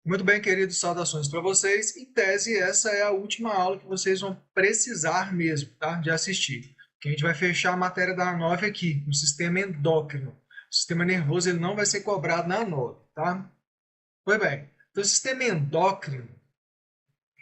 Muito bem, queridos, saudações para vocês. Em tese, essa é a última aula que vocês vão precisar mesmo, tá? De assistir. Que a gente vai fechar a matéria da A9 aqui, no sistema endócrino. O sistema nervoso ele não vai ser cobrado na A9, tá? Pois bem, então, o sistema endócrino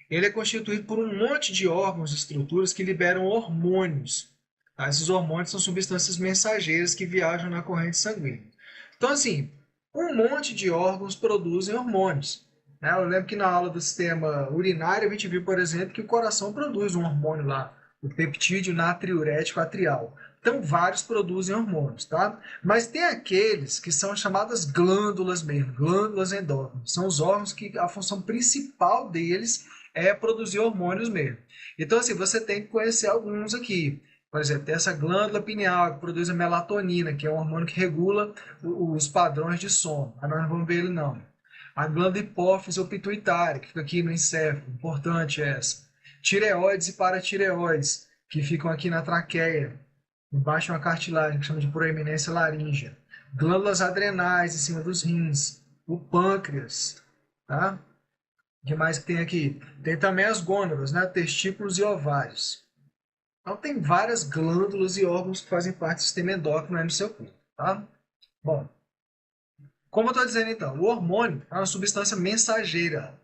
ele é constituído por um monte de órgãos e estruturas que liberam hormônios. Tá? Esses hormônios são substâncias mensageiras que viajam na corrente sanguínea. Então, assim, um monte de órgãos produzem hormônios. Né? Eu lembro que na aula do sistema urinário a gente viu, por exemplo, que o coração produz um hormônio lá, o peptídeo natriurético atrial. Então, vários produzem hormônios, tá? Mas tem aqueles que são chamadas glândulas mesmo, glândulas endócrinas. São os órgãos que a função principal deles é produzir hormônios mesmo. Então, assim, você tem que conhecer alguns aqui. Por exemplo, tem essa glândula pineal que produz a melatonina, que é um hormônio que regula os padrões de sono. Mas nós não vamos ver ele não. A glândula hipófise ou pituitária, que fica aqui no encéfalo, importante essa. Tireoides e paratireoides, que ficam aqui na traqueia, embaixo de uma cartilagem que chama de proeminência laríngea. Glândulas adrenais em cima dos rins. O pâncreas, tá? O que mais que tem aqui? Tem também as gônadas, né? Testículos e ovários. Então tem várias glândulas e órgãos que fazem parte do sistema endócrino aí no seu corpo, tá? Bom, como eu estou dizendo então, o hormônio é uma substância mensageira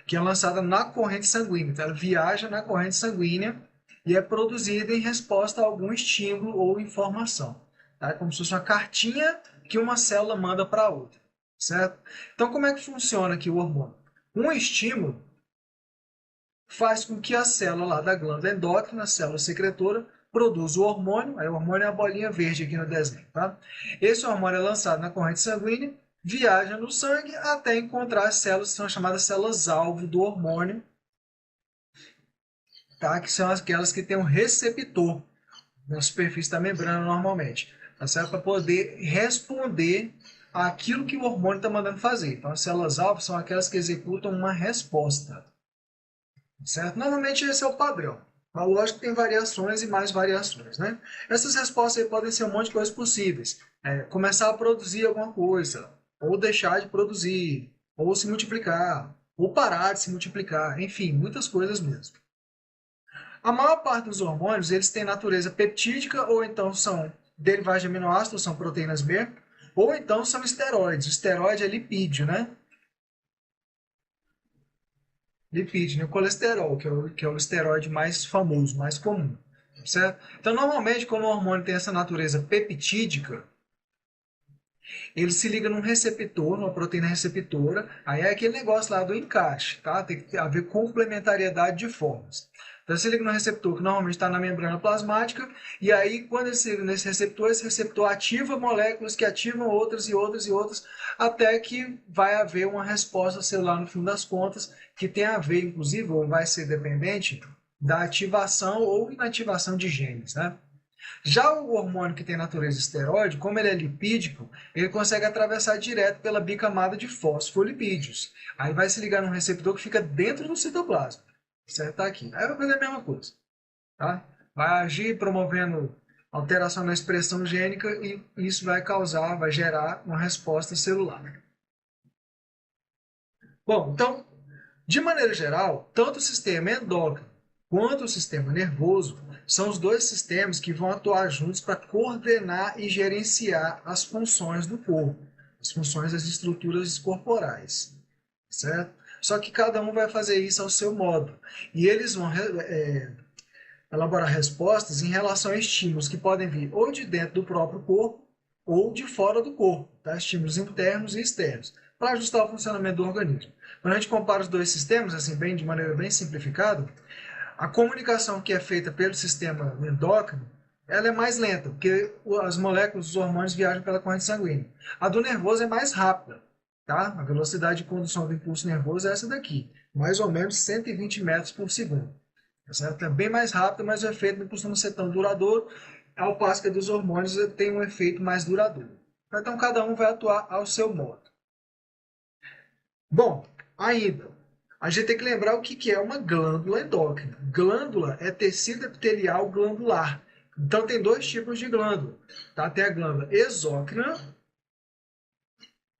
que é lançada na corrente sanguínea. Então ela viaja na corrente sanguínea e é produzida em resposta a algum estímulo ou informação. Tá? É como se fosse uma cartinha que uma célula manda para a outra, certo? Então como é que funciona aqui o hormônio? Um estímulo faz com que a célula lá da glândula endócrina, a célula secretora, produza o hormônio, aí o hormônio é a bolinha verde aqui no desenho, tá? Esse hormônio é lançado na corrente sanguínea, viaja no sangue até encontrar as células que são chamadas células-alvo do hormônio, tá? Que são aquelas que têm um receptor na superfície da membrana normalmente, tá certo? Para poder responder àquilo que o hormônio está mandando fazer. Então, as células-alvo são aquelas que executam uma resposta, certo? Normalmente esse é o padrão. Mas lógico que tem variações e mais variações, né? Essas respostas aí podem ser um monte de coisas possíveis. Começar a produzir alguma coisa, ou deixar de produzir, ou se multiplicar, ou parar de se multiplicar, enfim, muitas coisas mesmo. A maior parte dos hormônios, eles têm natureza peptídica, ou então são derivados de aminoácidos, são proteínas B, ou então são esteroides. O esteroide é lipídio, né? Lipídio, né? O colesterol, que é o esteroide mais famoso, mais comum, certo? Então, normalmente, como o hormônio tem essa natureza peptídica, ele se liga num receptor, numa proteína receptora, aí é aquele negócio lá do encaixe, tá? Tem que haver complementariedade de formas. Então, se liga no receptor que normalmente está na membrana plasmática, e aí, quando ele se liga nesse receptor, esse receptor ativa moléculas que ativam outras e outras e outras, até que vai haver uma resposta celular no fim das contas, que tem a ver, inclusive, ou vai ser dependente da ativação ou inativação de genes, né? Já o hormônio que tem natureza esteroide, como ele é lipídico, ele consegue atravessar direto pela bicamada de fosfolipídios. Aí vai se ligar num receptor que fica dentro do citoplasma. Certo? Tá aqui. Aí vai fazer a mesma coisa. Tá? Vai agir promovendo alteração na expressão gênica e isso vai gerar uma resposta celular. Bom, então, de maneira geral, tanto o sistema endócrino quanto o sistema nervoso são os dois sistemas que vão atuar juntos para coordenar e gerenciar as funções do corpo, as funções das estruturas corporais, certo? Só que cada um vai fazer isso ao seu modo. E eles vão elaborar respostas em relação a estímulos que podem vir ou de dentro do próprio corpo ou de fora do corpo, tá? Estímulos internos e externos, para ajustar o funcionamento do organismo. Quando a gente compara os dois sistemas, assim, bem, de maneira bem simplificada, a comunicação que é feita pelo sistema endócrino, ela é mais lenta, porque as moléculas dos hormônios viajam pela corrente sanguínea. A do nervoso é mais rápida, tá? A velocidade de condução do impulso nervoso é essa daqui, mais ou menos 120 metros por segundo. Certo? É bem mais rápido, mas o efeito não costuma ser tão duradouro, ao passo que a dos hormônios tem um efeito mais duradouro. Então, cada um vai atuar ao seu modo. Bom, ainda, a gente tem que lembrar o que é uma glândula endócrina. Glândula é tecido epitelial glandular. Então, tem dois tipos de glândula. Tá? Tem a glândula exócrina,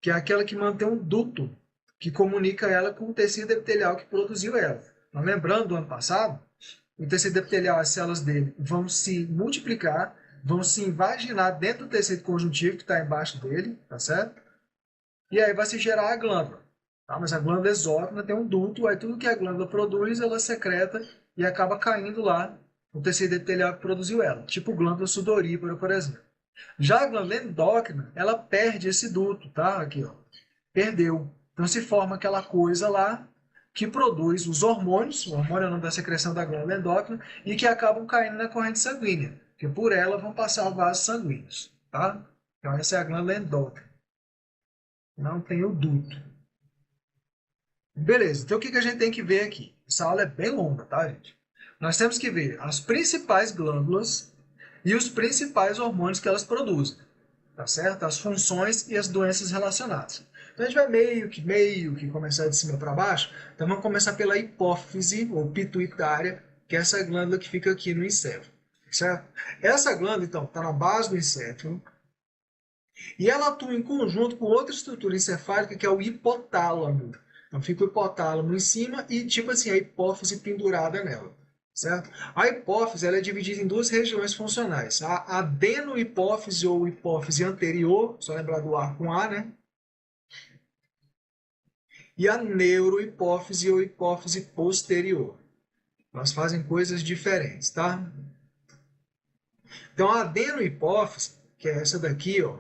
que é aquela que mantém um duto que comunica ela com o tecido epitelial que produziu ela. Então, lembrando do ano passado, o tecido epitelial, as células dele vão se multiplicar, vão se invaginar dentro do tecido conjuntivo que está embaixo dele, tá certo? E aí vai se gerar a glândula. Tá? Mas a glândula exócrina tem um duto, aí tudo que a glândula produz, ela secreta e acaba caindo lá no tecido epitelial que produziu ela, tipo glândula sudorípara, por exemplo. Já a glândula endócrina, ela perde esse duto, tá? Aqui, ó. Perdeu. Então se forma aquela coisa lá que produz os hormônios, o hormônio é o nome da secreção da glândula endócrina, e que acabam caindo na corrente sanguínea, porque por ela vão passar vasos sanguíneos, tá? Então essa é a glândula endócrina. Não tem o duto. Beleza, então o que a gente tem que ver aqui? Essa aula é bem longa, tá, gente? Nós temos que ver as principais glândulas e os principais hormônios que elas produzem, tá certo? As funções e as doenças relacionadas. Então a gente vai meio que começar de cima para baixo. Então vamos começar pela hipófise ou pituitária, que é essa glândula que fica aqui no encéfalo, certo? Essa glândula, então, está na base do encéfalo e ela atua em conjunto com outra estrutura encefálica que é o hipotálamo. Então fica o hipotálamo em cima e, tipo assim, a hipófise pendurada nela. Certo? A hipófise ela é dividida em duas regiões funcionais. A adenohipófise ou hipófise anterior, só lembrar do A com A, né? E a neurohipófise ou hipófise posterior. Elas fazem coisas diferentes, tá? Então a adenohipófise, que é essa daqui, ó,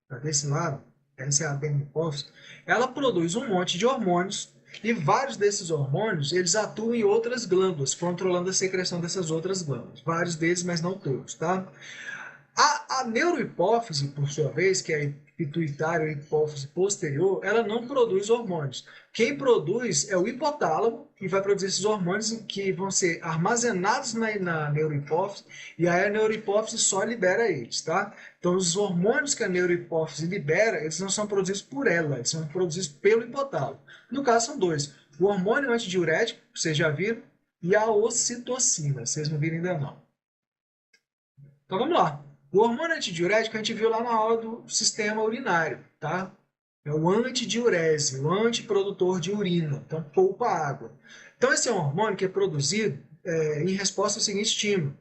tá desse lado, essa é a adenohipófise, ela produz um monte de hormônios e vários desses hormônios eles atuam em outras glândulas, controlando a secreção dessas outras glândulas. Vários deles, mas não todos, tá? A neurohipófise, por sua vez, que é a pituitária ou hipófise posterior, ela não produz hormônios. Quem produz é o hipotálamo, que vai produzir esses hormônios que vão ser armazenados na neurohipófise, e aí a neurohipófise só libera eles, tá? Então, os hormônios que a neurohipófise libera, eles não são produzidos por ela, eles são produzidos pelo hipotálamo. No caso, são dois. O hormônio antidiurético, vocês já viram, e a ocitocina, vocês não viram ainda não. Então, vamos lá. O hormônio antidiurético a gente viu lá na aula do sistema urinário, tá? É o antidiurese, o antiprodutor de urina, então poupa água. Então esse é um hormônio que é produzido em resposta ao seguinte estímulo.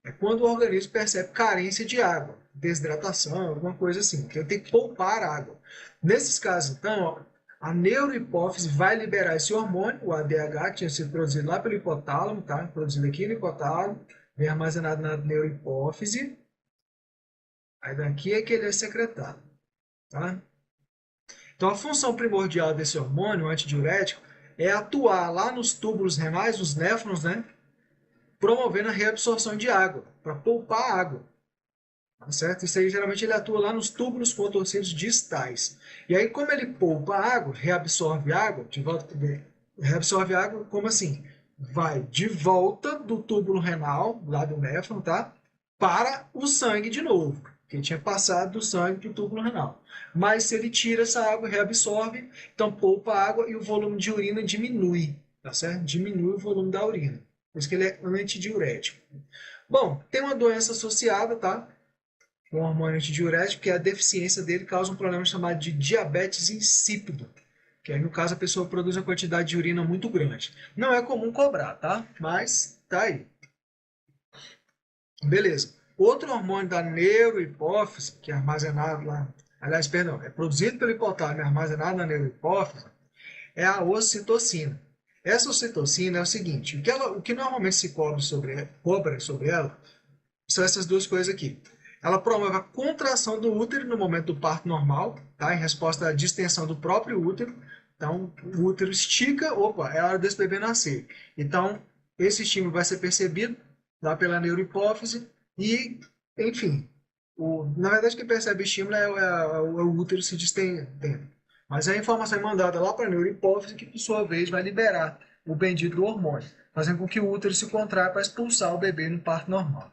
É quando o organismo percebe carência de água, desidratação, alguma coisa assim, que ele tem que poupar água. Nesses casos, então, ó, a neurohipófise vai liberar esse hormônio, o ADH, que tinha sido produzido lá pelo hipotálamo, tá? Produzido aqui no hipotálamo, vem armazenado na neurohipófise. Aí daqui é que ele é secretado, tá? Então a função primordial desse hormônio antidiurético é atuar lá nos túbulos renais, nos néfrons, né? Promovendo a reabsorção de água, para poupar água. Tá certo? Isso aí geralmente ele atua lá nos túbulos contorcidos distais. E aí, como ele poupa água, reabsorve água, de volta reabsorve água, como assim? Vai de volta do túbulo renal, lá do néfron, tá? Para o sangue de novo, que tinha passado do sangue para o túbulo renal. Mas se ele tira essa água, reabsorve, então poupa água e o volume de urina diminui, tá certo? Diminui o volume da urina. Por isso que ele é antidiurético. Bom, tem uma doença associada, tá? O hormônio antidiurético, que é a deficiência dele causa um problema chamado de diabetes insípido, que aí no caso a pessoa produz uma quantidade de urina muito grande. Não é comum cobrar, tá? Mas tá aí. Beleza. Outro hormônio da neurohipófise, que é armazenado lá, aliás, perdão, é produzido pelo hipotálamo e armazenado na neurohipófise, é a ocitocina. Essa ocitocina é o seguinte, o que normalmente se cobra sobre ela são essas duas coisas aqui. Ela promove a contração do útero no momento do parto normal, tá? Em resposta à distensão do próprio útero. Então, o útero estica, opa, é hora desse bebê nascer. Então, esse estímulo vai ser percebido lá pela neurohipófise e, enfim, na verdade quem percebe o estímulo é o útero se distendendo. Mas a informação é mandada lá para a neurohipófise que, por sua vez, vai liberar o bendito hormônio, fazendo com que o útero se contraia para expulsar o bebê no parto normal.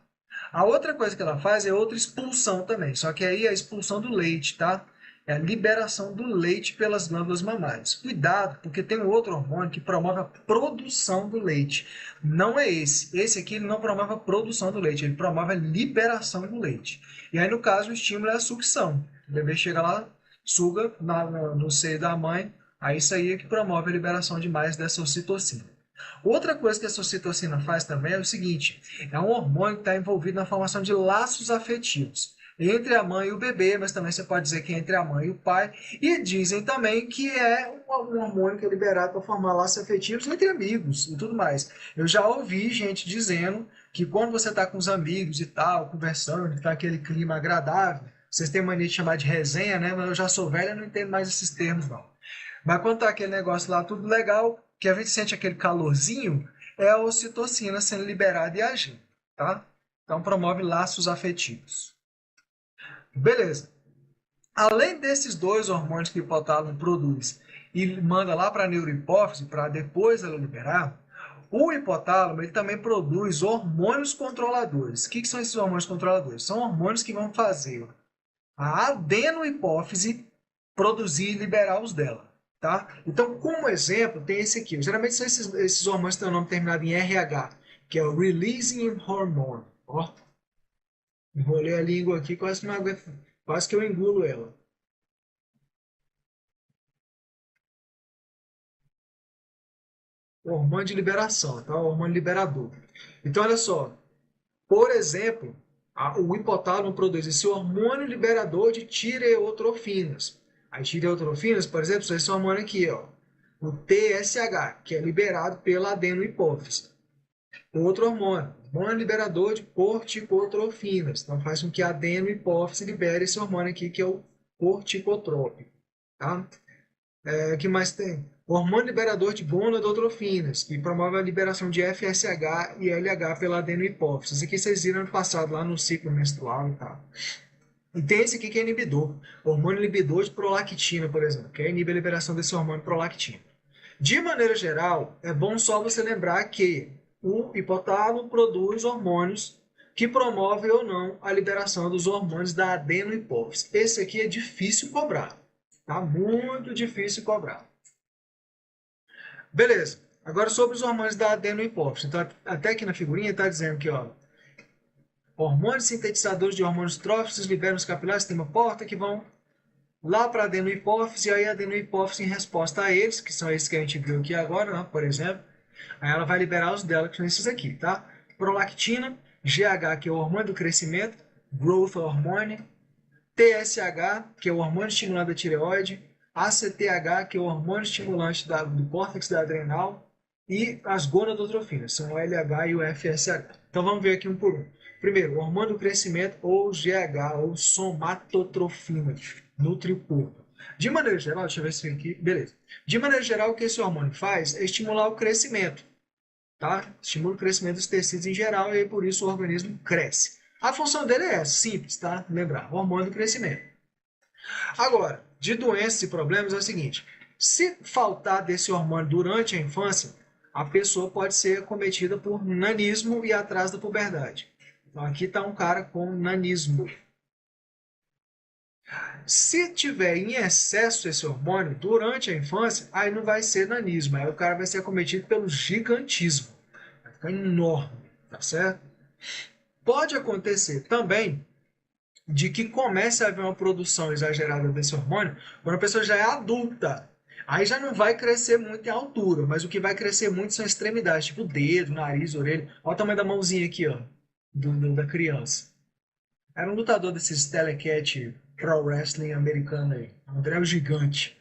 A outra coisa que ela faz é outra expulsão também, só que aí é a expulsão do leite, tá? É a liberação do leite pelas glândulas mamárias. Cuidado, porque tem um outro hormônio que promove a produção do leite. Não é esse. Esse aqui ele não promove a produção do leite, ele promove a liberação do leite. E aí, no caso, o estímulo é a sucção. O bebê chega lá, suga no seio da mãe, Aí isso aí é que promove a liberação de mais dessa ocitocina. Outra coisa que essa ocitocina faz também é o seguinte, é um hormônio que está envolvido na formação de laços afetivos entre a mãe e o bebê, mas também você pode dizer que é entre a mãe e o pai, e dizem também que é um hormônio que é liberado para formar laços afetivos entre amigos e tudo mais. Eu já ouvi gente dizendo que quando você está com os amigos e tal, conversando, está aquele clima agradável, vocês têm mania de chamar de resenha, né? Mas eu já sou velho e não entendo mais esses termos, não. Mas quando tá aquele negócio lá, tudo legal, que a gente sente aquele calorzinho, é a ocitocina sendo liberada e agindo, tá? Então promove laços afetivos. Beleza. Além desses dois hormônios que o hipotálamo produz e manda lá para a neurohipófise para depois ela liberar, o hipotálamo ele também produz hormônios controladores. O que são esses hormônios controladores? São hormônios que vão fazer a adenohipófise produzir e liberar os dela. Tá? Então, como exemplo, tem esse aqui. Geralmente são esses hormônios que têm o nome terminado em RH, que é o Releasing Hormone. Ó, enrolei a língua aqui, quase que eu engulo ela. O hormônio de liberação, tá? O hormônio liberador. Então, olha só. Por exemplo, o hipotálamo produz esse hormônio liberador de tireotrofinas. As tireotrofinas, por exemplo, são esse hormônio aqui, ó, o TSH, que é liberado pela adenohipófise. Outro hormônio liberador de corticotrofinas. Então faz com que a adenohipófise libere esse hormônio aqui, que é o corticotrópico. Tá? O que mais tem? Hormônio liberador de gonadotrofinas, que promove a liberação de FSH e LH pela adenohipófise. Isso aqui vocês viram no passado, lá no ciclo menstrual e tal. E tem esse aqui que é inibidor, hormônio inibidor de prolactina, por exemplo, que inibe a liberação desse hormônio prolactina. De maneira geral, é bom só você lembrar que o hipotálamo produz hormônios que promovem ou não a liberação dos hormônios da adenohipófise. Esse aqui é difícil cobrar, tá? Muito difícil cobrar. Beleza. Agora sobre os hormônios da adenohipófise. Então, até aqui na figurinha está dizendo que, ó, hormônios sintetizadores de hormônios tróficos liberam os capilares do sistema porta que vão lá para a adenohipófise, e aí a adenohipófise, em resposta a eles, que são esses que a gente viu aqui agora, né, por exemplo, aí ela vai liberar os dela, que são esses aqui, tá? Prolactina, GH, que é o hormônio do crescimento, growth hormone, TSH, que é o hormônio estimulante da tireoide, ACTH, que é o hormônio estimulante do córtex da adrenal, e as gonadotrofinas, são o LH e o FSH. Então vamos ver aqui um por um. Primeiro, o hormônio do crescimento, ou GH, ou somatotrofina, nutre o corpo. De maneira geral, deixa eu ver se aqui, beleza. De maneira geral, o que esse hormônio faz é estimular o crescimento, tá? Estimula o crescimento dos tecidos em geral e aí, por isso o organismo cresce. A função dele é essa, simples, tá? Lembrar, hormônio do crescimento. Agora, de doenças e problemas é o seguinte, se faltar desse hormônio durante a infância, a pessoa pode ser acometida por nanismo e atraso da puberdade. Então aqui está um cara com nanismo. Se tiver em excesso esse hormônio durante a infância, aí não vai ser nanismo, aí o cara vai ser acometido pelo gigantismo. Vai ficar enorme, tá certo? Pode acontecer também de que comece a haver uma produção exagerada desse hormônio quando a pessoa já é adulta. Aí já não vai crescer muito em altura, mas o que vai crescer muito são extremidades, tipo dedo, nariz, orelha. Olha o tamanho da mãozinha aqui, ó, da criança. Era um lutador desses telecat pro wrestling americano aí. André o Gigante.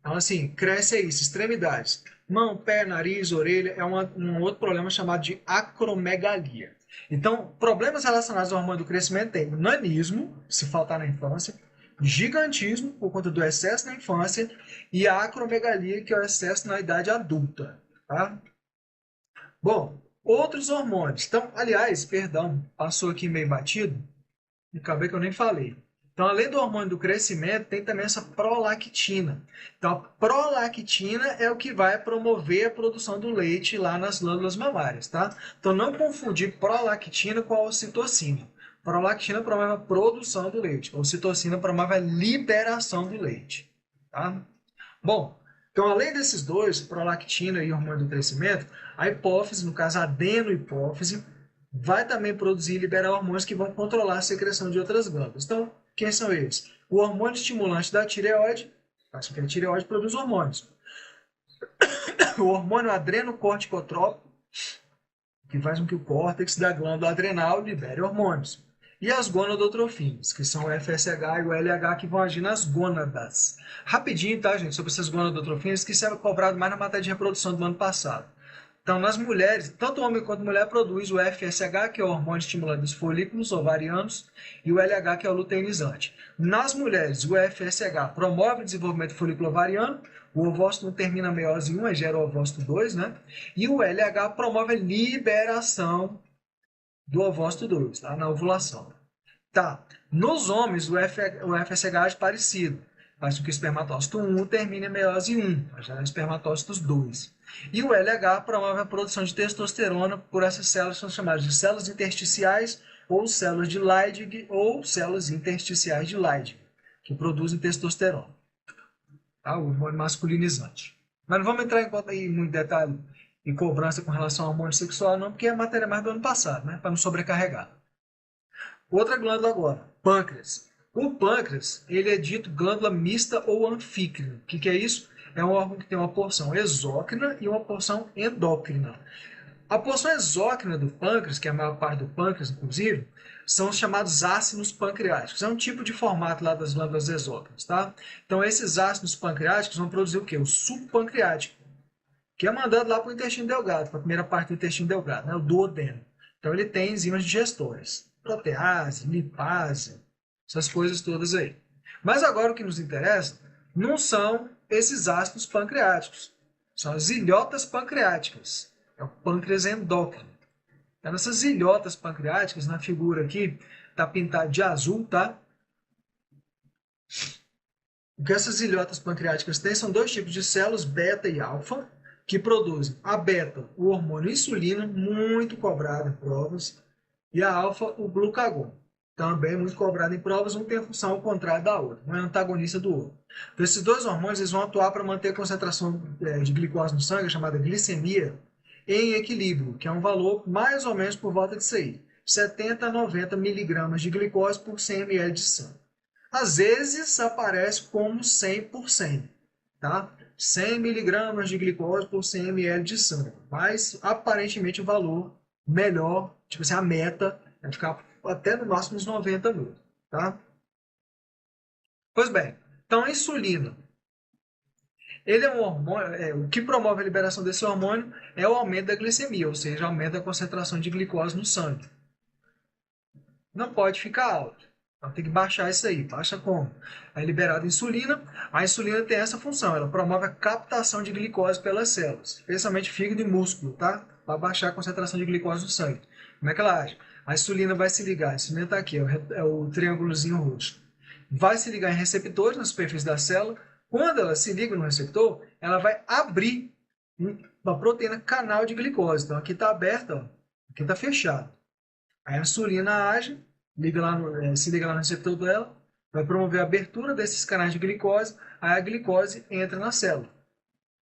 Então, assim, cresce isso, extremidades. Mão, pé, nariz, orelha, é um outro problema chamado de acromegalia. Então, problemas relacionados ao hormônio do crescimento tem nanismo, se faltar na infância, gigantismo, por conta do excesso na infância, e a acromegalia, que é o excesso na idade adulta. Tá? Bom, outros hormônios. Então, aliás, perdão, passou aqui meio batido, acabei que eu nem falei. Então, além do hormônio do crescimento, tem também essa prolactina. Então, a prolactina é o que vai promover a produção do leite lá nas glândulas mamárias, tá? Então, não confundir prolactina com a ocitocina. Prolactina promove a produção do leite. A ocitocina promove a liberação do leite, tá? Bom, então, além desses dois, prolactina e hormônio do crescimento, a hipófise, no caso a adenohipófise, vai também produzir e liberar hormônios que vão controlar a secreção de outras glândulas. Então, quem são eles? O hormônio estimulante da tireoide, Faz com que a tireoide produza hormônios. O hormônio adrenocorticotrópico, que faz com que o córtex da glândula adrenal libere hormônios. E as gonadotrofinas, que são o FSH e o LH, que vão agir nas gônadas. Rapidinho, tá, gente, sobre essas gonadotrofinas, que isso é cobrado mais na matéria de reprodução do ano passado. Então, nas mulheres, tanto homem quanto mulher produz o FSH, que é o hormônio estimulante dos folículos ovarianos, e o LH, que é o luteinizante. Nas mulheres, o FSH promove o desenvolvimento do folículo ovariano, o ovócito não termina a meiose 1, gera o ovócito 2, né? E o LH promove a liberação do ovócito 2, tá? Na ovulação. Tá. Nos homens, o FSH é parecido. Faz com que o espermatócito 1 termine a meiose 1, já é espermatócitos 2. E o LH promove a produção de testosterona por essas células que são chamadas de células intersticiais ou células de Leydig ou células intersticiais de Leydig, que produzem testosterona. Tá? O hormônio masculinizante. Mas não vamos entrar em muito detalhe e cobrança com relação ao hormônio sexual, não, porque é a matéria mais do ano passado, né? Para não sobrecarregar. Outra glândula agora, pâncreas. O pâncreas, ele é dito glândula mista ou anfícrina. O que é isso? É um órgão que tem uma porção exócrina e uma porção endócrina. A porção exócrina do pâncreas, que é a maior parte do pâncreas, inclusive, são os chamados ácidos pancreáticos. É um tipo de formato lá das glândulas exócrinas, tá? Então, esses ácidos pancreáticos vão produzir o quê? O suco pancreático, que é mandado lá para o intestino delgado, para a primeira parte do intestino delgado, né? O duodeno. Então, ele tem enzimas digestores, protease, lipase, essas coisas todas aí. Mas agora o que nos interessa não são esses ácidos pancreáticos, são as ilhotas pancreáticas. É o pâncreas endócrino. Então, essas ilhotas pancreáticas, na figura aqui, está pintado de azul, tá? O que essas ilhotas pancreáticas têm são dois tipos de células, beta e alfa, que produzem a beta, o hormônio insulina, muito cobrado em provas, e a alfa, o glucagon, também muito cobrado em provas, um tem a função ao contrário da outra, não é antagonista do outro. Então, esses dois hormônios eles vão atuar para manter a concentração de glicose no sangue, chamada glicemia, em equilíbrio, que é um valor mais ou menos por volta disso aí, 70 a 90 miligramas de glicose por 100 ml de sangue. Às vezes aparece como 100%, tá? 100 miligramas de glicose por 100 ml de sangue, mas aparentemente o valor melhor, tipo assim, a meta é ficar até no máximo uns 90 mil, tá? Pois bem, então a insulina, ele é um hormônio, o que promove a liberação desse hormônio é o aumento da glicemia, ou seja, aumenta a concentração de glicose no sangue. Não pode ficar alto. Então tem que baixar isso aí. Baixa como? É liberada insulina. A insulina tem essa função, ela promove a captação de glicose pelas células, especialmente fígado e músculo, tá? Para baixar a concentração de glicose no sangue. Como é que ela age? A insulina vai se ligar, a insulina está aqui, é o triângulozinho roxo. Vai se ligar em receptores na superfície da célula. Quando ela se liga no receptor, ela vai abrir uma proteína canal de glicose. Então aqui está aberta, ó. Aqui está fechado. Aí a insulina age, se liga lá no receptor dela, vai promover a abertura desses canais de glicose, aí a glicose entra na célula,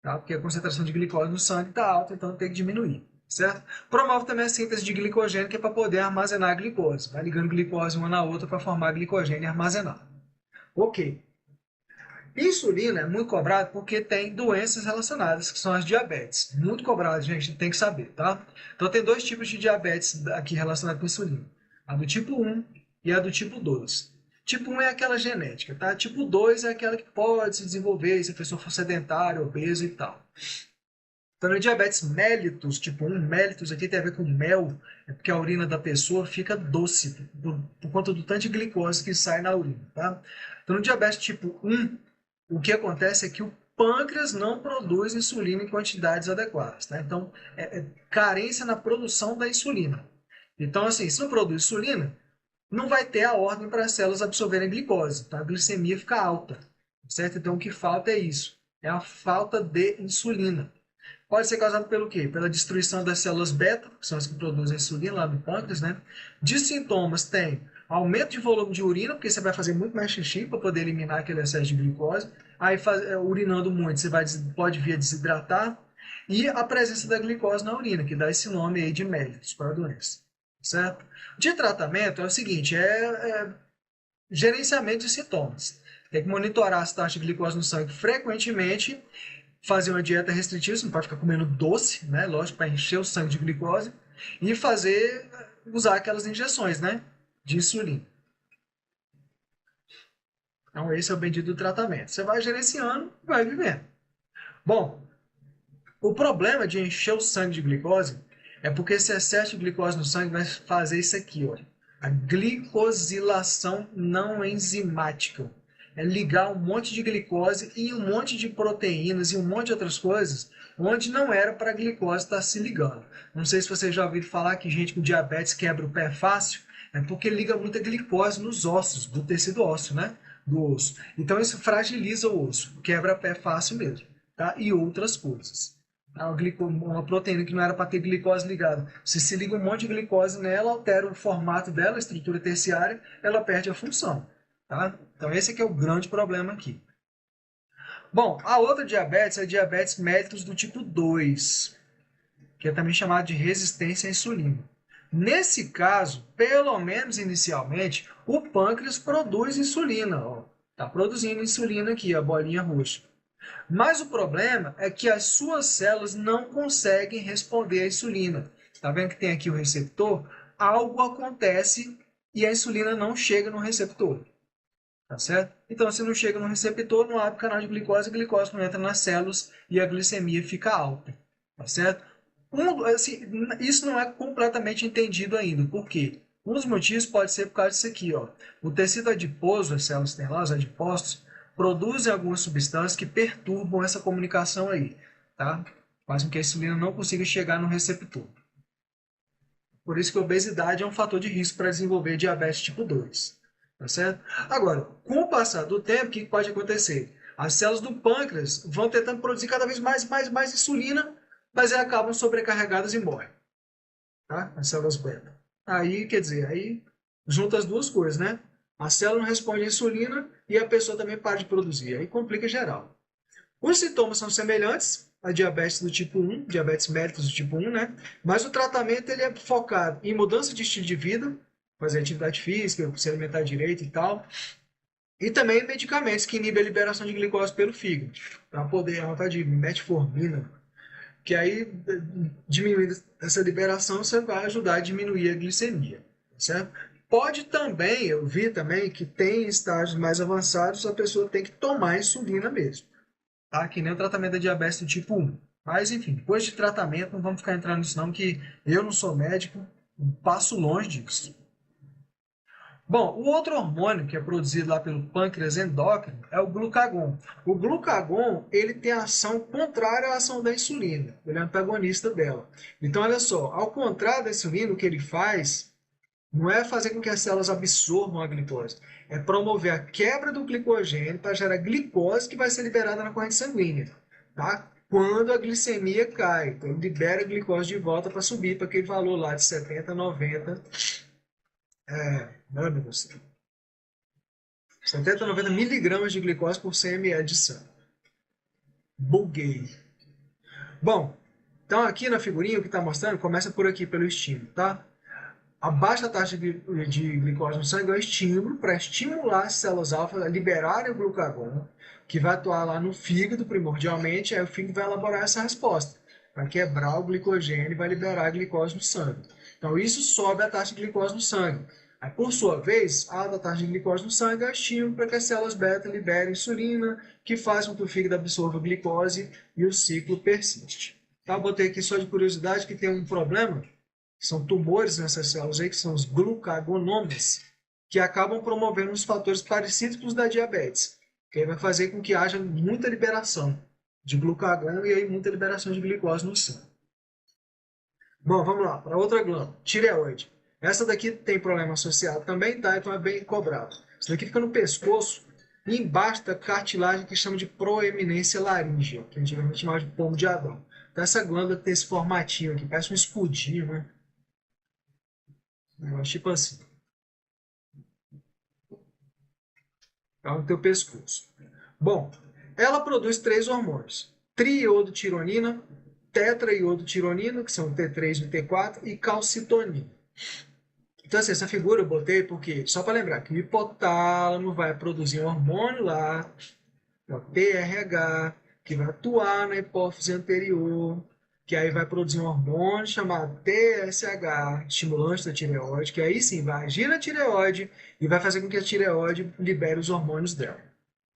tá? Porque a concentração de glicose no sangue está alta, então tem que diminuir, certo? Promove também a síntese de glicogênio, que é para poder armazenar a glicose. Vai ligando glicose uma na outra para formar glicogênio e armazenar. Ok. Insulina é muito cobrado porque tem doenças relacionadas, que são as diabetes. Muito cobrado, gente, tem que saber, tá? Então tem dois tipos de diabetes aqui relacionados com insulina. A do tipo 1 e a do tipo 2. Tipo 1 é aquela genética, tá? Tipo 2 é aquela que pode se desenvolver se a pessoa for sedentária, obeso e tal. Então, no diabetes mellitus, tipo 1, mellitus aqui tem a ver com mel, é porque a urina da pessoa fica doce, por conta do tanto de glicose que sai na urina, tá? Então, no diabetes tipo 1, o que acontece é que o pâncreas não produz insulina em quantidades adequadas, tá? Então, é carência na produção da insulina. Então, assim, se não produz insulina, não vai ter a ordem para as células absorverem glicose, tá? A glicemia fica alta, certo? Então, o que falta é isso, é a falta de insulina. Pode ser causado pelo quê? Pela destruição das células beta, que são as que produzem insulina lá no pâncreas, né? De sintomas tem aumento de volume de urina, porque você vai fazer muito mais xixi para poder eliminar aquele excesso de glicose. Aí, urinando muito, você pode vir a desidratar. E a presença da glicose na urina, que dá esse nome aí de mellitus para a doença. Certo? De tratamento é o seguinte, gerenciamento de sintomas. Tem que monitorar as taxas de glicose no sangue frequentemente, fazer uma dieta restritiva, você não pode ficar comendo doce, né? Lógico, para encher o sangue de glicose, e usar aquelas injeções, né? De insulina. Então, esse é o bendito tratamento. Você vai gerenciando, vai vivendo. Bom, o problema de encher o sangue de glicose é porque esse excesso de glicose no sangue vai fazer isso aqui, ó. A glicosilação não enzimática. É ligar um monte de glicose e um monte de proteínas e um monte de outras coisas onde não era para a glicose estar se ligando. Não sei se vocês já ouviram falar que gente com diabetes quebra o pé fácil, é porque liga muita glicose nos ossos, do tecido ósseo, né? Do osso. Então isso fragiliza o osso, quebra pé fácil mesmo, tá? E outras coisas. Uma proteína que não era para ter glicose ligada. Se liga um monte de glicose nela, altera o formato dela, a estrutura terciária, ela perde a função. Tá? Então esse aqui é o grande problema aqui. Bom, a outra diabetes é a diabetes mellitus do tipo 2, que é também chamada de resistência à insulina. Nesse caso, pelo menos inicialmente, o pâncreas produz insulina. Está produzindo insulina aqui, a bolinha roxa. Mas o problema é que as suas células não conseguem responder à insulina. Está vendo que tem aqui o receptor? Algo acontece e a insulina não chega no receptor. Tá certo? Então, se não chega no receptor, não abre o canal de glicose, a glicose não entra nas células e a glicemia fica alta. Tá certo? Assim, isso não é completamente entendido ainda. Por quê? Um dos motivos pode ser por causa disso aqui. Ó. O tecido adiposo, as células têm lá, os adipócitos, produzem algumas substâncias que perturbam essa comunicação aí. Tá? Faz com que a insulina não consiga chegar no receptor. Por isso que a obesidade é um fator de risco para desenvolver diabetes tipo 2. Tá certo? Agora, com o passar do tempo, o que pode acontecer? As células do pâncreas vão tentando produzir cada vez mais insulina, mas elas acabam sobrecarregadas e morrem. Tá? As células beta. Aí, quer dizer, aí junta as duas coisas, né? A célula não responde à insulina e a pessoa também para de produzir. Aí complica geral. Os sintomas são semelhantes a diabetes do tipo 1, diabetes mellitus do tipo 1, né? Mas o tratamento ele é focado em mudança de estilo de vida, fazer atividade física, se alimentar direito e tal. E também medicamentos que inibem a liberação de glicose pelo fígado, para poder, uma tal de metformina, que aí, diminuindo essa liberação, você vai ajudar a diminuir a glicemia, certo? Pode também, eu vi também que tem estágios mais avançados, a pessoa tem que tomar insulina mesmo, tá? Que nem o tratamento da diabetes do tipo 1. Mas, enfim, depois de tratamento, não vamos ficar entrando nisso não, que eu não sou médico, passo longe disso. Bom, o outro hormônio que é produzido lá pelo pâncreas endócrino é o glucagon. O glucagon, ele tem ação contrária à ação da insulina. Ele é antagonista dela. Então, olha só, ao contrário da insulina, o que ele faz não é fazer com que as células absorvam a glicose, é promover a quebra do glicogênio para gerar glicose que vai ser liberada na corrente sanguínea, tá? Quando a glicemia cai, então ele libera a glicose de volta para subir para aquele valor lá de 70, 90, meu Deus do céu. 70 a 90 miligramas de glicose por 100 ml de sangue. Buguei. Bom, então aqui na figurinha o que está mostrando começa por aqui, pelo estímulo, tá? A baixa taxa de glicose no sangue é um estímulo para estimular as células alfa a liberarem o glucagon, que vai atuar lá no fígado primordialmente, aí o fígado vai elaborar essa resposta, para quebrar o glicogênio e vai liberar a glicose no sangue. Então isso sobe a taxa de glicose no sangue. Aí, por sua vez, a alta taxa de glicose no sangue é estímulo para que as células beta liberem insulina, que faz com que o fígado absorva a glicose e o ciclo persiste. Tá, botei aqui só de curiosidade que tem um problema, são tumores nessas células aí, que são os glucagonomas, que acabam promovendo uns fatores parecidos com os da diabetes, que aí vai fazer com que haja muita liberação de glucagon e aí muita liberação de glicose no sangue. Bom, vamos lá, para outra glândula, tireoide. Essa daqui tem problema associado também, tá? Então é bem cobrado. Isso daqui fica no pescoço e embaixo da cartilagem que chama de proeminência laríngea, que antigamente chamava de pomo de Adão. Então essa glândula tem esse formatinho aqui, parece um escudinho, né? Tipo assim. Tá no teu pescoço. Bom, ela produz 3 hormônios. Triiodotironina, tetraiodotironina, que são o T3 e o T4, e calcitonina. Então, assim, essa figura eu botei porque, só para lembrar, que o hipotálamo vai produzir um hormônio lá, que é o TRH, que vai atuar na hipófise anterior, que aí vai produzir um hormônio chamado TSH, estimulante da tireoide, que aí sim vai agir na tireoide e vai fazer com que a tireoide libere os hormônios dela.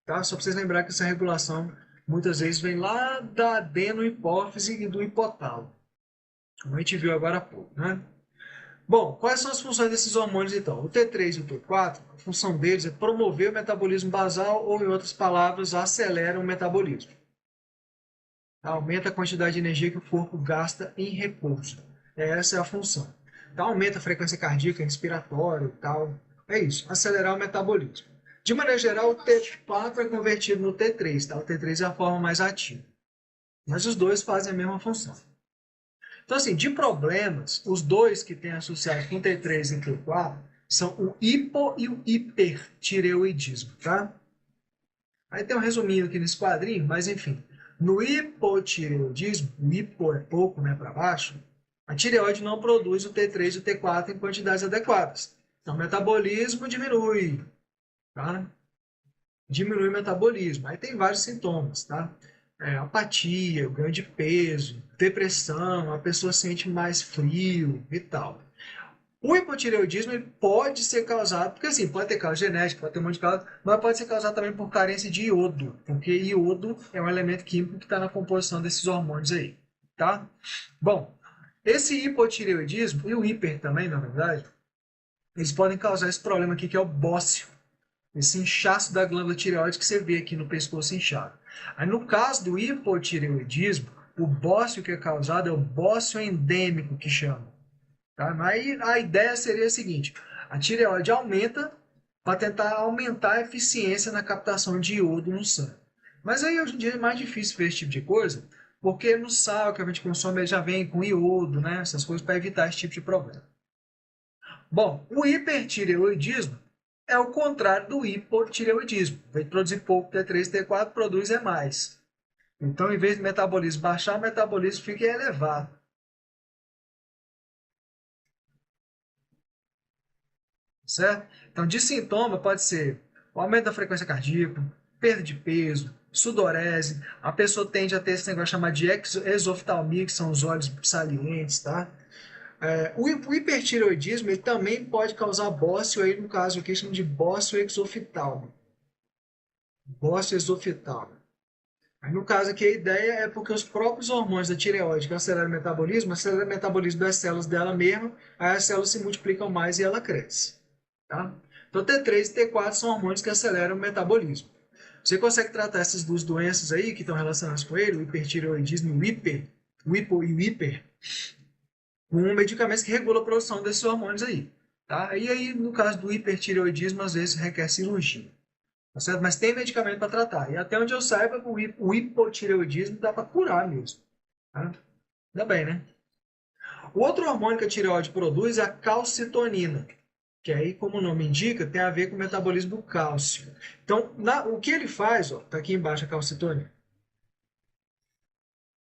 Tá? Só para vocês lembrarem que essa regulação muitas vezes vem lá da adenohipófise e do hipotálamo, como a gente viu agora há pouco, né? Bom, quais são as funções desses hormônios então? O T3 e o T4, a função deles é promover o metabolismo basal ou, em outras palavras, acelera o metabolismo. Aumenta a quantidade de energia que o corpo gasta em repouso. Essa é a função. Então, aumenta a frequência cardíaca, respiratória e tal. É isso, acelerar o metabolismo. De maneira geral, o T4 é convertido no T3, tá? O T3 é a forma mais ativa. Mas os dois fazem a mesma função. Então, assim, de problemas, os dois que tem associados com T3 e T4 são o hipo e o hipertireoidismo, tá? Aí tem um resuminho aqui nesse quadrinho, mas enfim. No hipotireoidismo, o hipo é pouco, né, para baixo, a tireoide não produz o T3 e o T4 em quantidades adequadas. Então, o metabolismo diminui, tá? Diminui o metabolismo. Aí tem vários sintomas, tá? Apatia, ganho de peso, depressão, a pessoa sente mais frio e tal. O hipotireoidismo ele pode ser causado, porque assim, pode ter causa genética, pode ter um monte de causa, mas pode ser causado também por carência de iodo, porque iodo é um elemento químico que está na composição desses hormônios aí, tá? Bom, esse hipotireoidismo, e o hiper também, na verdade, eles podem causar esse problema aqui que é o bócio, esse inchaço da glândula tireoide que você vê aqui no pescoço inchado. Aí no caso do hipotireoidismo, o bócio que é causado é o bócio endêmico que chama. Tá? Aí a ideia seria a seguinte, a tireoide aumenta para tentar aumentar a eficiência na captação de iodo no sangue. Mas aí hoje em dia é mais difícil ver esse tipo de coisa, porque no sal que a gente consome ele já vem com iodo, né? Essas coisas para evitar esse tipo de problema. Bom, o hipertireoidismo é o contrário do hipotireoidismo. Em vez de produzir pouco T3 e T4, produz é mais. Então, em vez do metabolismo baixar, o metabolismo fica elevado. Certo? Então, de sintoma pode ser o aumento da frequência cardíaca, perda de peso, sudorese, a pessoa tende a ter esse negócio chamado de exoftalmia, que são os olhos salientes, tá? O hipertireoidismo ele também pode causar bócio, aí no caso aqui chama de bócio exoftalmo. Bócio exoftalmo. Aí no caso aqui a ideia é porque os próprios hormônios da tireoide que aceleram o metabolismo das células dela mesma, aí as células se multiplicam mais e ela cresce. Tá? Então T3 e T4 são hormônios que aceleram o metabolismo. Você consegue tratar essas duas doenças aí que estão relacionadas com ele, o hipertireoidismo e o hipo e o hiper, com medicamentos que regulam a produção desses hormônios aí. Tá? E aí, no caso do hipertireoidismo, às vezes requer cirurgia. Tá certo? Mas tem medicamento para tratar. E até onde eu saiba, o hipotireoidismo dá para curar mesmo. Tá? Ainda bem, né? O outro hormônio que a tireoide produz é a calcitonina, que aí, como o nome indica, tem a ver com o metabolismo do cálcio. Então, o que ele faz, ó, tá aqui embaixo a calcitonina.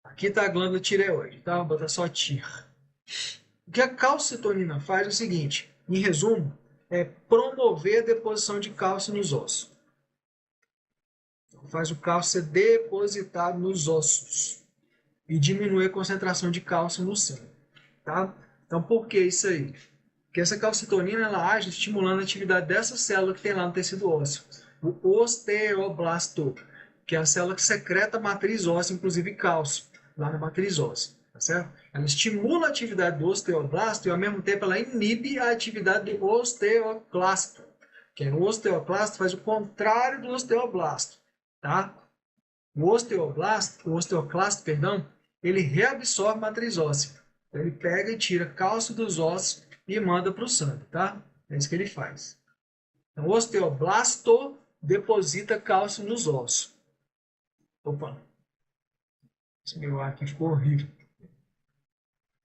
Aqui está a glândula tireoide, tá? Vou botar só TIR. O que a calcitonina faz é o seguinte, em resumo, é promover a deposição de cálcio nos ossos. Então, faz o cálcio ser depositado nos ossos e diminuir a concentração de cálcio no sangue, tá? Então, por que isso aí? Porque essa calcitonina ela age estimulando a atividade dessa célula que tem lá no tecido ósseo, o osteoblasto, que é a célula que secreta a matriz óssea, inclusive cálcio, lá na matriz óssea, tá certo? Ela estimula a atividade do osteoblasto e ao mesmo tempo ela inibe a atividade do osteoclasto, que o osteoclasto faz o contrário do osteoblasto, tá? O osteoclasto, perdão, ele reabsorve a matriz óssea. Então, ele pega e tira cálcio dos ossos e manda para o sangue, tá? É isso que ele faz. Então, o osteoblasto deposita cálcio nos ossos. Opa, esse meu ar aqui ficou horrível.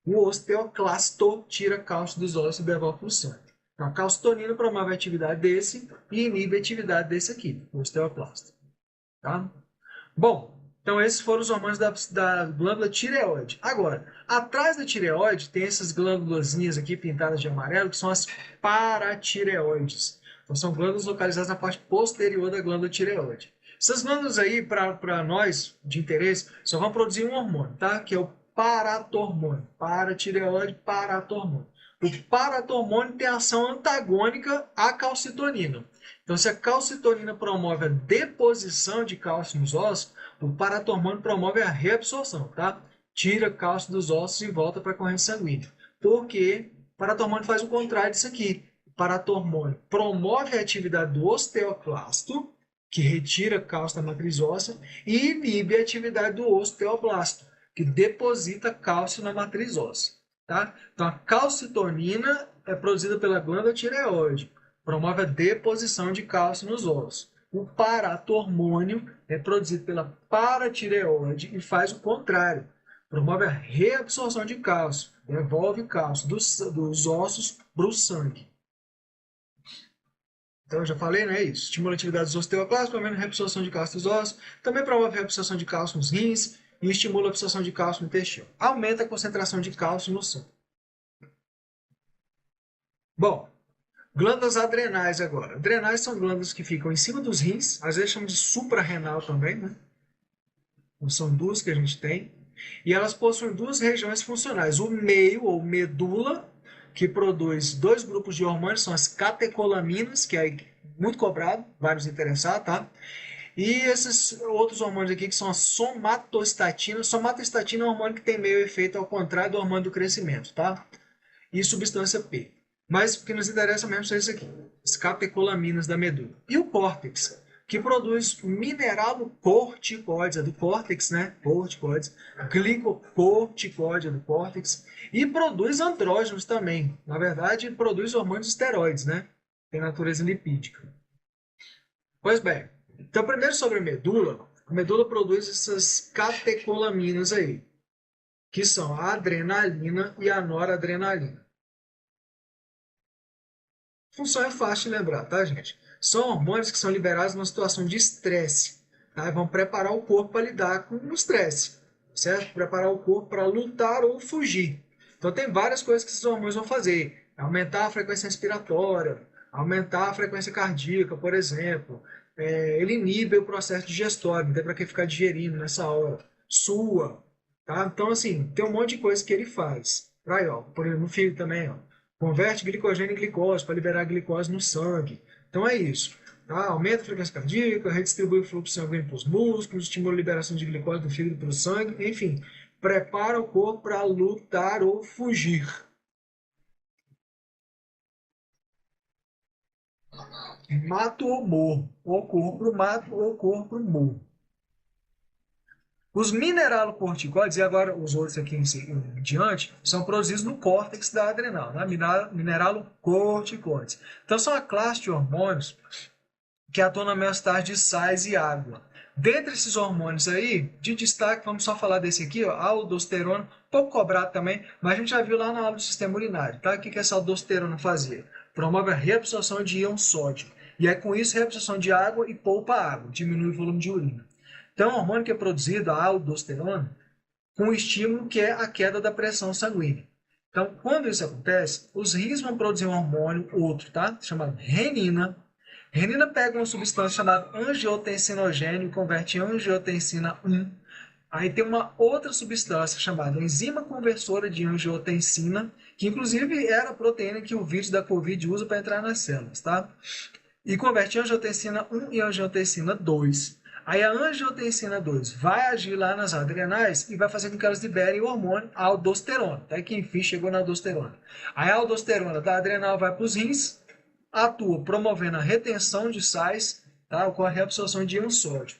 O osteoclasto tira cálcio dos ossos e devolve para o sangue. Então, a calcitonina promove a atividade desse e inibe a atividade desse aqui, o osteoclasto. Tá? Bom, Então, esses foram os hormônios da glândula tireoide. Agora, atrás da tireoide, tem essas glândulazinhas aqui pintadas de amarelo, que são as paratireoides. Então, são glândulas localizadas na parte posterior da glândula tireoide. Essas glândulas aí, para nós, de interesse, só vão produzir um hormônio, tá? Que é o paratormônio. Paratireoide, paratormônio. O paratormônio tem ação antagônica à calcitonina. Então, se a calcitonina promove a deposição de cálcio nos ossos, o paratormônio promove a reabsorção, tá? Tira cálcio dos ossos e volta para a corrente sanguínea. Porque o paratormônio faz o contrário disso aqui. O paratormônio promove a atividade do osteoclasto, que retira cálcio da matriz óssea, e inibe a atividade do osteoblasto, que deposita cálcio na matriz óssea. Tá? Então, a calcitonina é produzida pela glândula tireoide, promove a deposição de cálcio nos ossos. O paratormônio é produzido pela paratireoide e faz o contrário, promove a reabsorção de cálcio, devolve cálcio dos ossos para o sangue. Então, eu já falei, né? Isso. Estimula a atividade dos osteoclastos, promovendo a reabsorção de cálcio dos ossos. Também promove a reabsorção de cálcio nos rins e estimula a absorção de cálcio no intestino. Aumenta a concentração de cálcio no sangue. Bom, glândulas adrenais agora. Adrenais são glândulas que ficam em cima dos rins, às vezes chamam de suprarrenal também, né? São duas que a gente tem. E elas possuem duas regiões funcionais. O meio, ou medula, que produz dois grupos de hormônios, são as catecolaminas, que é muito cobrado, vai nos interessar, tá? E esses outros hormônios aqui, que são a somatostatina. Somatostatina é um hormônio que tem meio efeito ao contrário do hormônio do crescimento, tá? E substância P. Mas o que nos interessa mesmo são esses aqui, as catecolaminas da medula. E o córtex, que produz mineralocorticoides, é do córtex, né? Corticoides, glicocorticoide é do córtex, e produz andrógenos também. Na verdade, produz hormônios esteroides, né? Tem natureza lipídica. Pois bem, então primeiro sobre a medula produz essas catecolaminas aí, que são a adrenalina e a noradrenalina. A função é fácil de lembrar, tá, gente? São hormônios que são liberados numa situação de estresse, tá? Vão preparar o corpo para lidar com o estresse, certo? Preparar o corpo para lutar ou fugir. Então tem várias coisas que esses hormônios vão fazer. Aumentar a frequência respiratória, aumentar a frequência cardíaca, por exemplo. Ele inibe o processo digestório, não tem para que ficar digerindo nessa hora. Sua, tá? Então, assim, tem um monte de coisa que ele faz. Aí, ó, por exemplo, no fígado também, ó. Converte glicogênio em glicose para liberar a glicose no sangue. Então é isso. Tá? Aumenta a frequência cardíaca, redistribui o fluxo sanguíneo para os músculos, estimula a liberação de glicose do fígado para o sangue, enfim, prepara o corpo para lutar ou fugir. Mato ou morro. Ou corpo mato ou corpo morro. Os mineralocorticoides, e agora os outros aqui em diante, são produzidos no córtex da adrenal, né? Mineralocorticoides. Então, são a classe de hormônios que atuam na homeostase de sais e água. Dentre esses hormônios aí, de destaque, vamos só falar desse aqui, ó, aldosterona, pouco cobrado também, mas a gente já viu lá na aula do sistema urinário, tá? O que essa aldosterona fazia? Promove a reabsorção de íon sódio. E é com isso reabsorção de água e poupa água, diminui o volume de urina. Então, é um hormônio que é produzido, a aldosterona, com um estímulo que é a queda da pressão sanguínea. Então, quando isso acontece, os rins vão produzir um hormônio, outro, tá? Chamado renina. Renina pega uma substância chamada angiotensinogênio e converte em angiotensina 1. Aí tem uma outra substância chamada enzima conversora de angiotensina, que inclusive era a proteína que o vírus da Covid usa para entrar nas células, tá? E converte em angiotensina 1 e angiotensina 2. Aí a angiotensina 2 vai agir lá nas adrenais e vai fazer com que elas liberem o hormônio aldosterona. Até que enfim chegou na aldosterona. Aí a aldosterona da adrenal vai para os rins, atua promovendo a retenção de sais, tá? Ocorre a reabsorção de íon sódio.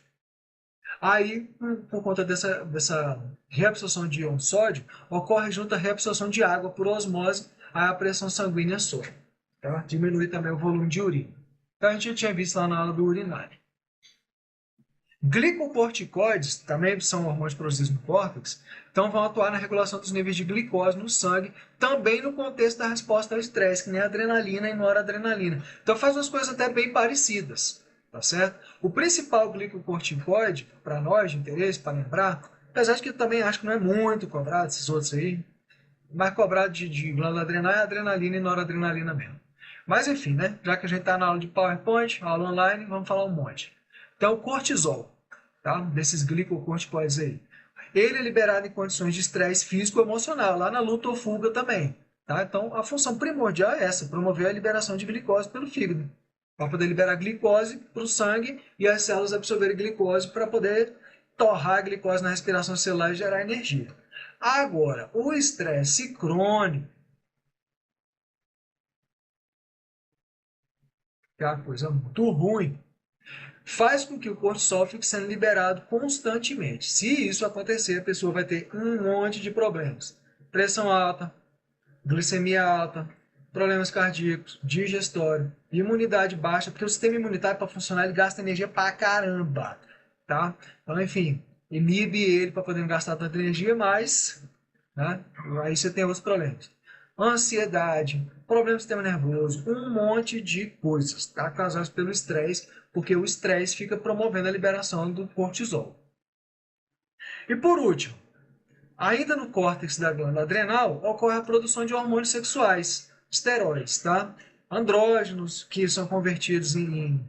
Aí, por conta dessa reabsorção de íon sódio, ocorre junto a reabsorção de água por osmose, aí a pressão sanguínea sobe. Tá? Diminui também o volume de urina. Então a gente já tinha visto lá na aula do urinário. Glicocorticoides também são hormônios produzidos no córtex, então vão atuar na regulação dos níveis de glicose no sangue, também no contexto da resposta ao estresse, que nem a adrenalina e noradrenalina. Então faz umas coisas até bem parecidas, tá certo? O principal glicocorticoide, para nós de interesse, para lembrar, apesar de que eu também acho que não é muito cobrado, esses outros aí, mais cobrado de glândula adrenal é adrenalina e noradrenalina mesmo. Mas enfim, né? Já que a gente está na aula de PowerPoint, aula online, vamos falar um monte. Então, o cortisol, tá? Desses glicocorticoides aí. Ele é liberado em condições de estresse físico e emocional, lá na luta ou fuga também. Tá? Então, a função primordial é essa, promover a liberação de glicose pelo fígado, para poder liberar glicose para o sangue e as células absorverem glicose para poder torrar a glicose na respiração celular e gerar energia. Agora, o estresse crônico, que é uma coisa muito ruim, faz com que o cortisol fique sendo liberado constantemente. Se isso acontecer, a pessoa vai ter um monte de problemas. Pressão alta, glicemia alta, problemas cardíacos, digestório, imunidade baixa, porque o sistema imunitário, para funcionar, ele gasta energia pra caramba, tá? Então, enfim, inibe ele para poder não gastar tanta energia, mas, né, aí você tem outros problemas. Ansiedade, problema do sistema nervoso, um monte de coisas, tá? Causadas pelo estresse, porque o estresse fica promovendo a liberação do cortisol. E por último, ainda no córtex da glândula adrenal, ocorre a produção de hormônios sexuais, esteroides, tá? Andrógenos, que são convertidos em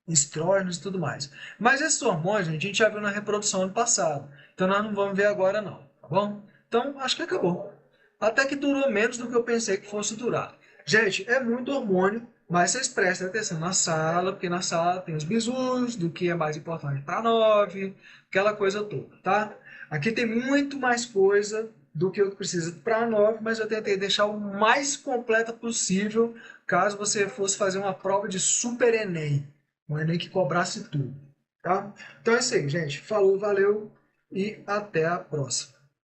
estrógenos e tudo mais. Mas esses hormônios, a gente já viu na reprodução ano passado. Então nós não vamos ver agora não, tá bom? Então, acho que acabou. Até que durou menos do que eu pensei que fosse durar. Gente, é muito hormônio, mas vocês prestem atenção na sala, porque na sala tem os bisus, do que é mais importante para 9, aquela coisa toda, tá? Aqui tem muito mais coisa do que eu preciso para 9, mas eu tentei deixar o mais completa possível, caso você fosse fazer uma prova de Super Enem, um Enem que cobrasse tudo, tá? Então é isso aí, gente. Falou, valeu e até a próxima.